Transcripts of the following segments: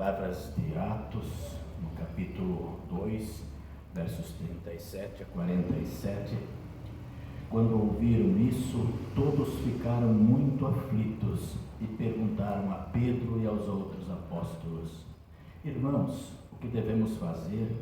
palavras de Atos, no capítulo 2, versos 37 a 47. Quando ouviram isso, todos ficaram muito aflitos e perguntaram a Pedro e aos outros apóstolos: Irmãos, o que devemos fazer?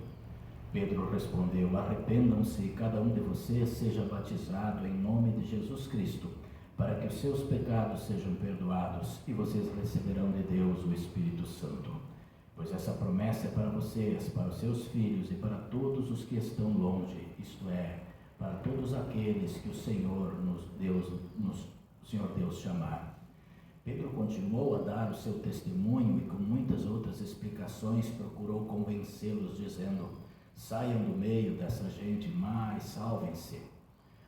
Pedro respondeu: Arrependam-se e cada um de vocês seja batizado em nome de Jesus Cristo, para que os seus pecados sejam perdoados, e vocês receberão de Deus o Espírito Santo. Pois essa promessa é para vocês, para os seus filhos e para todos os que estão longe, isto é, para todos aqueles que o Senhor Deus chamar. Pedro continuou a dar o seu testemunho e com muitas outras explicações procurou convencê-los, dizendo: Saiam do meio dessa gente má e salvem-se.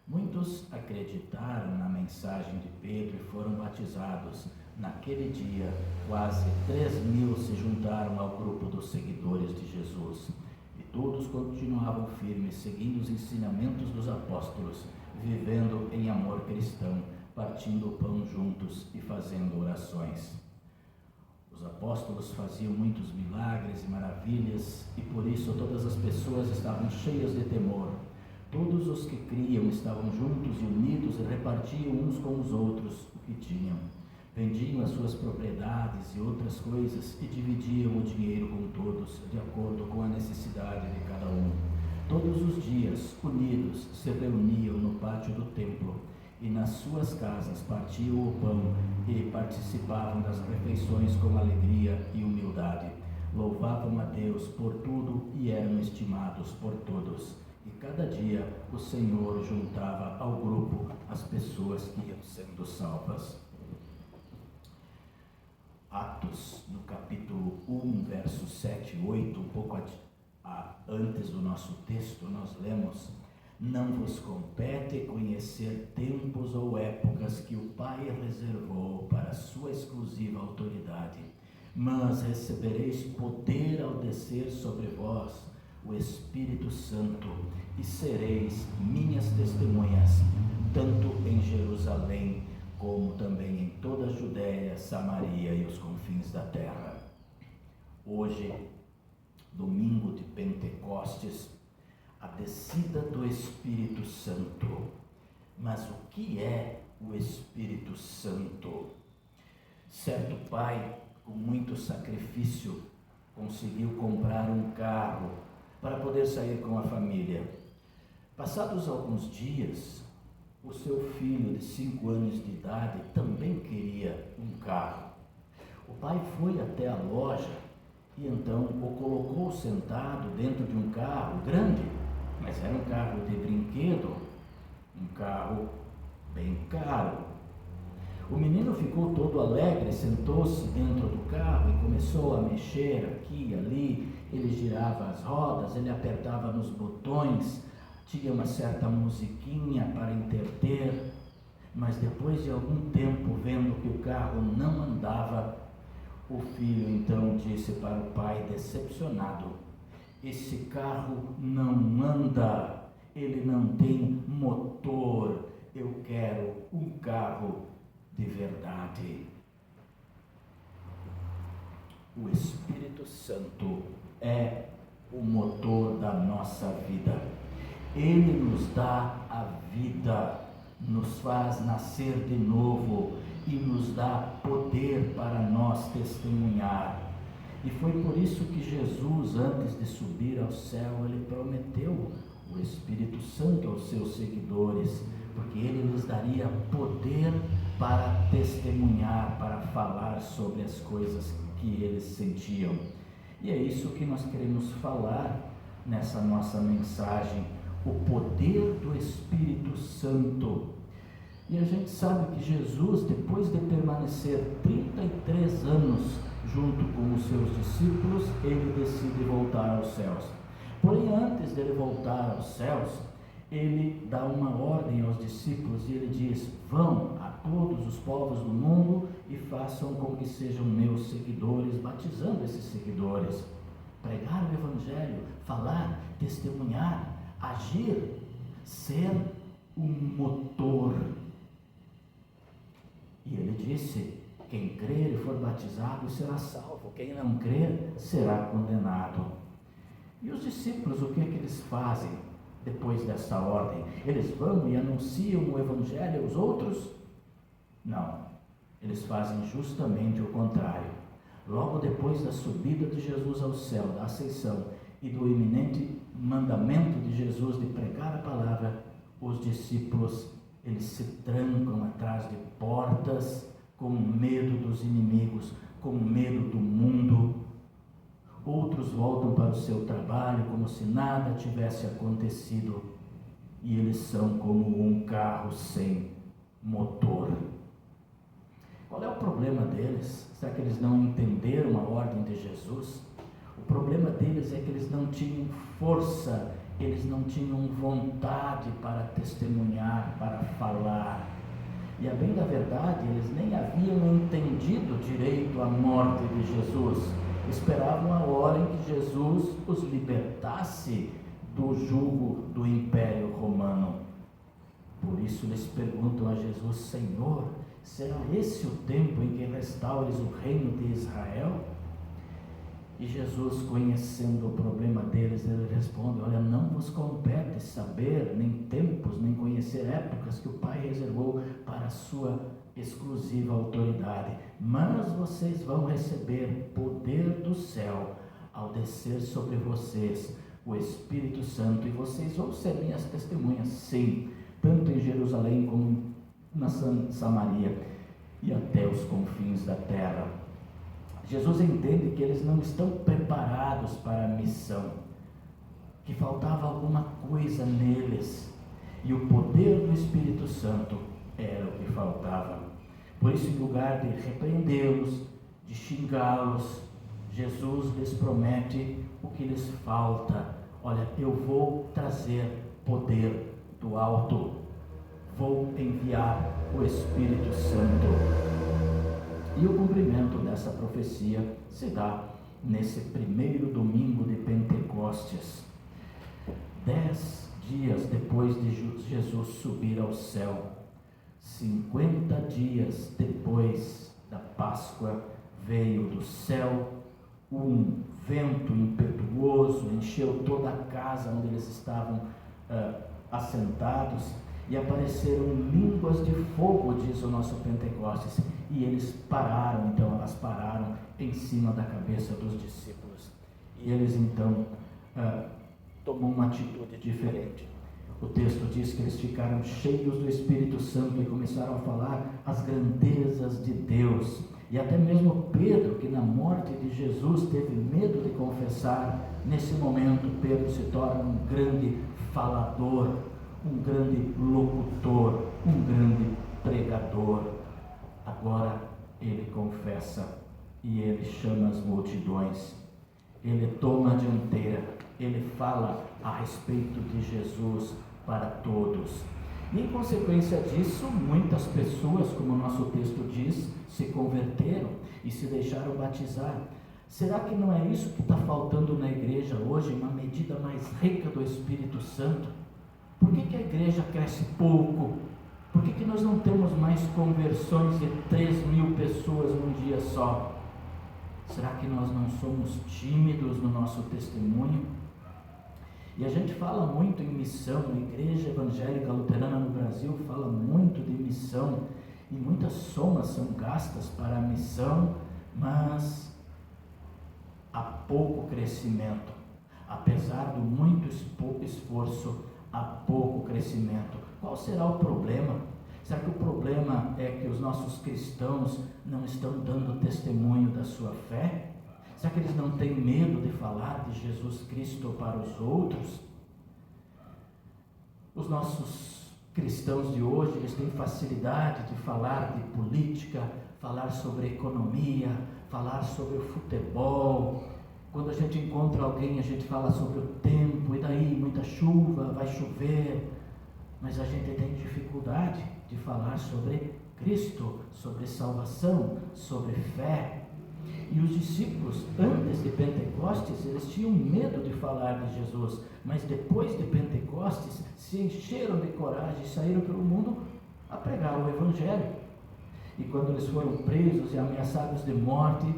Muitos acreditaram na mensagem de Pedro e foram batizados. Naquele dia, quase 3.000 se juntaram ao grupo dos seguidores de Jesus. E todos continuavam firmes, seguindo os ensinamentos dos apóstolos, vivendo em amor cristão, partindo o pão juntos e fazendo orações. Os apóstolos faziam muitos milagres e maravilhas, e por isso todas as pessoas estavam cheias de temor. Todos os que criam estavam juntos e unidos e repartiam uns com os outros o que tinham. Vendiam as suas propriedades e outras coisas e dividiam o dinheiro com todos, de acordo com a necessidade de cada um. Todos os dias, unidos, se reuniam no pátio do templo e nas suas casas partiam o pão e participavam das refeições com alegria e humildade. Louvavam a Deus por tudo e eram estimados por todos. E cada dia o Senhor juntava ao grupo as pessoas que iam sendo salvas. Atos, no capítulo 1, versos 7 e 8, um pouco antes do nosso texto, nós lemos: Não vos compete conhecer tempos ou épocas que o Pai reservou para sua exclusiva autoridade, mas recebereis poder ao descer sobre vós o Espírito Santo, e sereis minhas testemunhas, tanto em Jerusalém, como também em toda a Judéia, Samaria e os confins da terra. Hoje, domingo de Pentecostes, a descida do Espírito Santo. Mas o que é o Espírito Santo? Certo pai, com muito sacrifício, conseguiu comprar um carro para poder sair com a família. Passados alguns dias, o seu filho de 5 anos de idade também queria um carro. O pai foi até a loja e então o colocou sentado dentro de um carro grande, mas era um carro de brinquedo, um carro bem caro. O menino ficou todo alegre, sentou-se dentro do carro e começou a mexer aqui e ali. Ele girava as rodas, ele apertava nos botões, tinha uma certa musiquinha para entreter, mas depois de algum tempo, vendo que o carro não andava, o filho então disse para o pai, decepcionado: Esse carro não anda, ele não tem motor, eu quero um carro de verdade. O Espírito Santo é o motor da nossa vida. Ele nos dá a vida, nos faz nascer de novo e nos dá poder para nós testemunhar. E foi por isso que Jesus, antes de subir ao céu, ele prometeu o Espírito Santo aos seus seguidores, porque ele lhes daria poder para testemunhar, para falar sobre as coisas que eles sentiam. E é isso que nós queremos falar nessa nossa mensagem, o poder do Espírito Santo. E a gente sabe que Jesus, depois de permanecer 33 anos junto com os seus discípulos, ele decide voltar aos céus. Porém, antes dele voltar aos céus, ele dá uma ordem aos discípulos e ele diz: Vão a todos os povos do mundo e façam com que sejam meus seguidores, batizando esses seguidores. Pregar o Evangelho, falar, testemunhar, agir, ser um motor. E ele disse: Quem crer e for batizado será salvo, quem não crer será condenado. E os discípulos, o que é que eles fazem depois dessa ordem? Eles vão e anunciam o evangelho aos outros? Não, eles fazem justamente o contrário. Logo depois da subida de Jesus ao céu, da ascensão e do iminente mandamento de Jesus de pregar a palavra, os discípulos, eles se trancam atrás de portas com medo dos inimigos, com medo do mundo. Outros voltam para o seu trabalho como se nada tivesse acontecido, e eles são como um carro sem motor. Qual é o problema deles? Será que eles não entenderam a ordem de Jesus? O problema deles é que eles não tinham força, eles não tinham vontade para testemunhar, para falar. E a bem da verdade, eles nem haviam entendido direito a morte de Jesus. Esperavam a hora em que Jesus os libertasse do jugo do Império Romano. Por isso eles perguntam a Jesus: Senhor, será esse o tempo em que restaures o reino de Israel? E Jesus, conhecendo o problema deles, ele responde: olha, não vos compete saber nem tempos, nem conhecer épocas que o Pai reservou para a sua exclusiva autoridade, mas vocês vão receber poder do céu ao descer sobre vocês o Espírito Santo, e vocês vão ser minhas testemunhas, sim, tanto em Jerusalém como na Samaria e até os confins da terra. Jesus entende que eles não estão preparados para a missão, que faltava alguma coisa neles, e o poder do Espírito Santo era o que faltava. Por isso, em lugar de repreendê-los, de xingá-los, Jesus lhes promete o que lhes falta. Olha, eu vou trazer poder do alto, vou enviar o Espírito Santo. E o cumprimento dessa profecia se dá nesse primeiro domingo de Pentecostes, 10 dias depois de Jesus subir ao céu. 50 dias depois da Páscoa, veio do céu um vento impetuoso, encheu toda a casa onde eles estavam assentados, e apareceram línguas de fogo, diz o nosso Pentecostes, e eles pararam, então elas pararam em cima da cabeça dos discípulos, e eles então tomam uma atitude diferente. O texto diz que eles ficaram cheios do Espírito Santo e começaram a falar as grandezas de Deus. E até mesmo Pedro, que na morte de Jesus teve medo de confessar, nesse momento Pedro se torna um grande falador, um grande locutor, um grande pregador. Agora ele confessa e ele chama as multidões, ele toma a dianteira, ele fala a respeito de Jesus para todos. E em consequência disso, muitas pessoas, como o nosso texto diz, se converteram e se deixaram batizar. Será que não é isso que está faltando na igreja hoje, uma medida mais rica do Espírito Santo? Por que a igreja cresce pouco? Por que nós não temos mais conversões de 3.000 pessoas num dia só? Será que nós não somos tímidos no nosso testemunho? E a gente fala muito em missão, a Igreja Evangélica Luterana no Brasil fala muito de missão, e muitas somas são gastas para a missão, mas há pouco crescimento. Apesar do muito esforço, há pouco crescimento. Qual será o problema? Será que o problema é que os nossos cristãos não estão dando testemunho da sua fé? Será que eles não têm medo de falar de Jesus Cristo para os outros? Os nossos cristãos de hoje, eles têm facilidade de falar de política, falar sobre economia, falar sobre o futebol. Quando a gente encontra alguém, a gente fala sobre o tempo, e daí muita chuva, vai chover. Mas a gente tem dificuldade de falar sobre Cristo, sobre salvação, sobre fé. E os discípulos, antes de Pentecostes, eles tinham medo de falar de Jesus, mas depois de Pentecostes, se encheram de coragem e saíram pelo mundo a pregar o Evangelho. E quando eles foram presos e ameaçados de morte,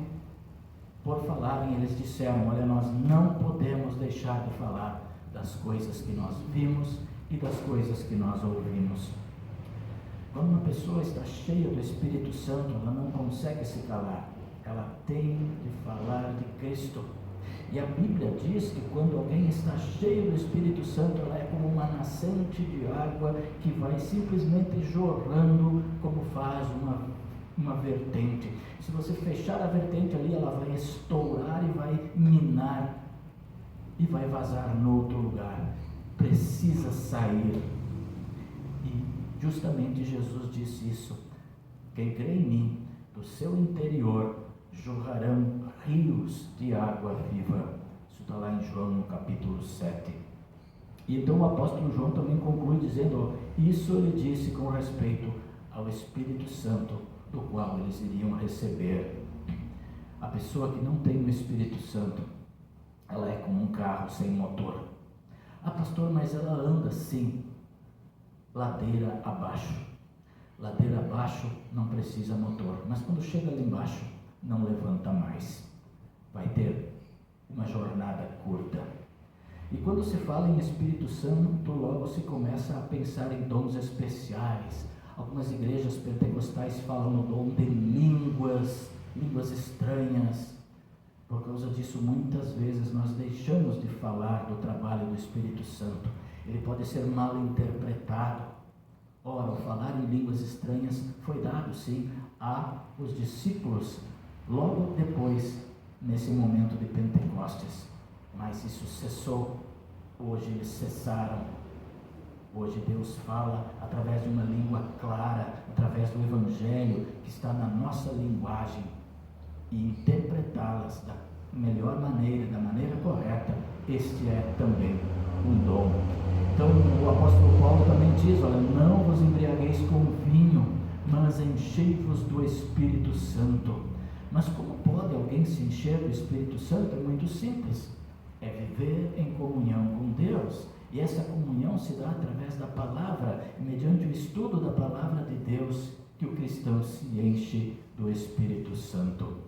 por falarem, eles disseram: olha, nós não podemos deixar de falar das coisas que nós vimos e das coisas que nós ouvimos. Quando uma pessoa está cheia do Espírito Santo, ela não consegue se calar, ela tem de falar de Cristo. E a Bíblia diz que quando alguém está cheio do Espírito Santo, ela é como uma nascente de água que vai simplesmente jorrando, como faz uma vertente. Se você fechar a vertente ali, ela vai estourar e vai minar e vai vazar no outro lugar. Precisa sair. E justamente Jesus disse isso: quem crê em mim, do seu interior jorrarão rios de água viva. Isso está lá em João, no capítulo 7. E então o apóstolo João também conclui dizendo: isso ele disse com respeito ao Espírito Santo, do qual eles iriam receber. A pessoa que não tem o Espírito Santo, ela é como um carro sem motor. Ah, pastor, mas ela anda sim, ladeira abaixo. Ladeira abaixo não precisa motor, mas quando chega ali embaixo, não levanta mais. Vai ter uma jornada curta. E quando se fala em Espírito Santo, logo se começa a pensar em dons especiais. Algumas igrejas pentecostais falam no dom de línguas estranhas. Por causa disso, muitas vezes nós deixamos de falar do trabalho do Espírito Santo. Ele pode ser mal interpretado. Ora, o falar em línguas estranhas foi dado, sim, aos discípulos logo depois, nesse momento de Pentecostes. Mas isso cessou. Hoje eles cessaram. Hoje Deus fala através de uma língua clara, através do Evangelho que está na nossa linguagem, e interpretá-las da melhor maneira, da maneira correta, este é também um dom. Então o apóstolo Paulo também diz: olha, não vos embriagueis com vinho, mas enchei-vos do Espírito Santo. Mas como pode alguém se encher do Espírito Santo? É muito simples, é viver em comunhão com Deus. E essa comunhão se dá através da palavra, mediante o estudo da palavra de Deus, que o cristão se enche do Espírito Santo.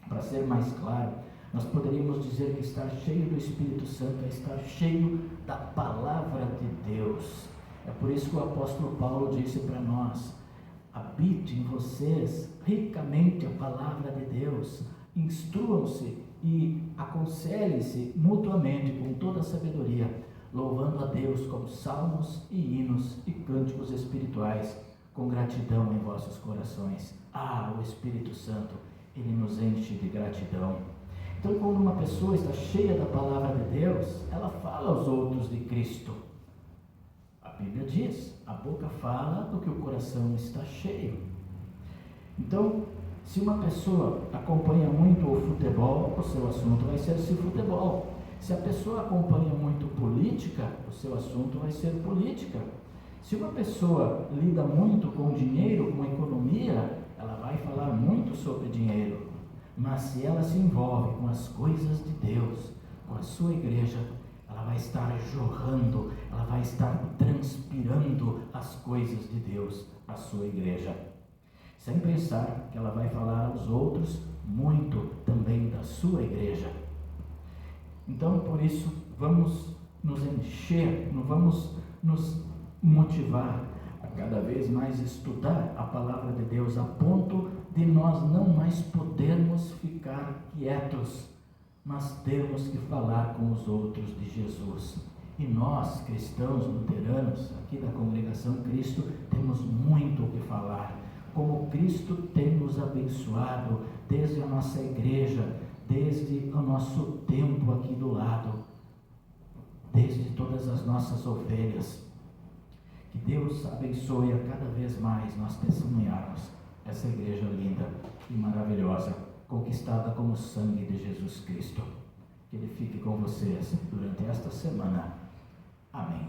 Para ser mais claro, nós poderíamos dizer que estar cheio do Espírito Santo é estar cheio da palavra de Deus. É por isso que o apóstolo Paulo disse para nós: habite em vocês ricamente a palavra de Deus, instruam-se e aconselhem-se mutuamente com toda a sabedoria, louvando a Deus com salmos e hinos e cânticos espirituais, com gratidão em vossos corações. O Espírito Santo, ele nos enche de gratidão. Então, quando uma pessoa está cheia da palavra de Deus, ela fala aos outros de Cristo. A Bíblia diz: a boca fala do que o coração está cheio. Então, se uma pessoa acompanha muito o futebol, o seu assunto vai ser esse futebol. Se a pessoa acompanha muito política, o seu assunto vai ser política. Se uma pessoa lida muito com dinheiro, com economia, ela vai falar muito sobre dinheiro. Mas se ela se envolve com as coisas de Deus, com a sua igreja, ela vai estar jorrando, ela vai estar transpirando as coisas de Deus à sua igreja. Sem pensar que ela vai falar aos outros muito também da sua igreja. Então, por isso, vamos nos encher, vamos nos motivar a cada vez mais estudar a palavra de Deus, a ponto de nós não mais podermos ficar quietos, mas termos que falar com os outros de Jesus. E nós, cristãos luteranos, aqui da Congregação Cristo, temos muito o que falar. Como Cristo tem nos abençoado desde a nossa igreja, desde o nosso templo aqui do lado, desde todas as nossas ovelhas. Que Deus abençoe a cada vez mais nós testemunharmos essa igreja linda e maravilhosa, conquistada com o sangue de Jesus Cristo. Que Ele fique com vocês durante esta semana. Amém.